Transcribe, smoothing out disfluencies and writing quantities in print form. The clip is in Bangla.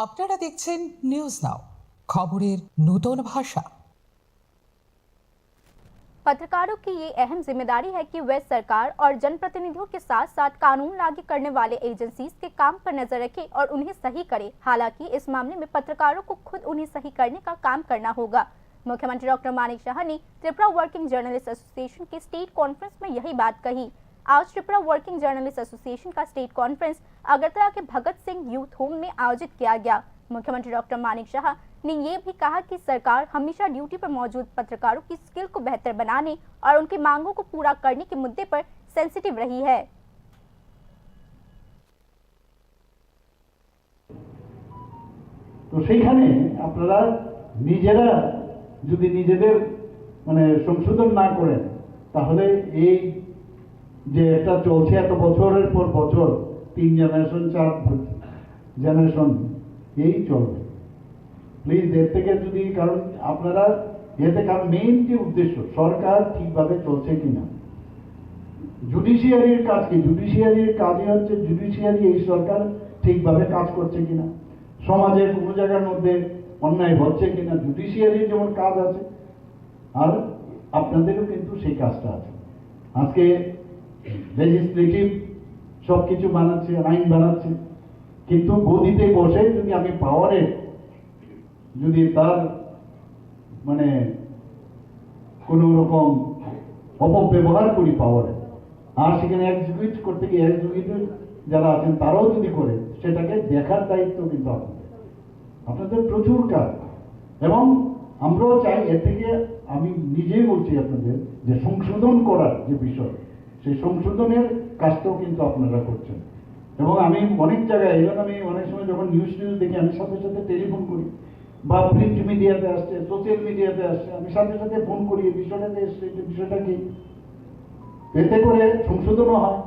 আপনারা দেখছেন নিউজ নাও, খবরের নতুন ভাষা। पत्रकारों की ये अहम जिम्मेदारी है कि वे सरकार और जनप्रतिनिधियों के साथ साथ कानून लागू करने वाले एजेंसीज के काम पर नजर रखें और उन्हें सही करें। हालांकि इस मामले में पत्रकारों को खुद उन्हें सही करने का काम करना होगा। मुख्यमंत्री डॉक्टर मानिक शाह ने त्रिपुरा वर्किंग जर्नलिस्ट एसोसिएशन के स्टेट कॉन्फ्रेंस में यही बात कही। आज त्रिपुरा वर्किंग जर्नलिस्ट एसोसिएशन का स्टेट कॉन्फ्रेंस अगरतला के भगत सिंह यूथ होम में आयोजित किया गया। मुख्यमंत्री डॉक्टर मानिक शाह ने ये भी कहा कि सरकार हमेशा ड्यूटी पर मौजूद पत्रकारों की स्किल को बेहतर बनाने और उनकी मांगों को पूरा करने के मुद्दे पर सेंसिटिव रही है। তো সেইখানে আপনারা নিজেরা যদি নিজেদের মানে সংশোধন না করেন তাহলে এই যে এটা চলছে এত বছরের পর বছর 3 জেনারেশন 4 জেনারেশন এই চলবে। প্লিজ এর থেকে যদি কারণ আপনারা এতে কারণ মেইন যে উদ্দেশ্য সরকার ঠিকভাবে চলছে কিনা, জুডিশিয়ারির কাজ কি, জুডিশিয়ারির কাজই হচ্ছে জুডিশিয়ারি এই সরকার ঠিকভাবে কাজ করছে কিনা, সমাজের কোনো জায়গার মধ্যে অন্যায় হচ্ছে কিনা, জুডিশিয়ারির যেমন কাজ আছে আর আপনাদেরও কিন্তু সেই কাজটা আছে। আজকে লেজিসলেটিভ সব কিছু বানাচ্ছে, আইন বানাচ্ছে, কিন্তু গদিতে বসে যদি আমি পাওয়ারের যদি তার মানে কোন রকম অপব্যবহার করি পাওয়ারে আর সেখানে এক্সিকিউট করতে গিয়ে এক্সিকিউটিভ যারা আছেন তারাও যদি করে সেটাকে দেখার দায়িত্ব কিন্তু আপনাদের প্রচুর কাজ। এবং আমরাও চাই এর থেকে আমি নিজেই বলছি আপনাদের যে সংশোধন করার যে বিষয় সেই সংশোধনের কাজটাও কিন্তু আপনারা করছেন। এবং আমি অনেক জায়গায় এই জন্য আমি অনেক সময় যখন নিউজ দেখি আমি সাথে সাথে টেলিফোন করি বা প্রিন্ট মিডিয়াতে আসছে, সোশ্যাল মিডিয়াতে আসছে, আমি সাথে সাথে ফোন করি এই বিষয়টাতে এসছে, বিষয়টা কি, এতে করে সংশোধনও হয়।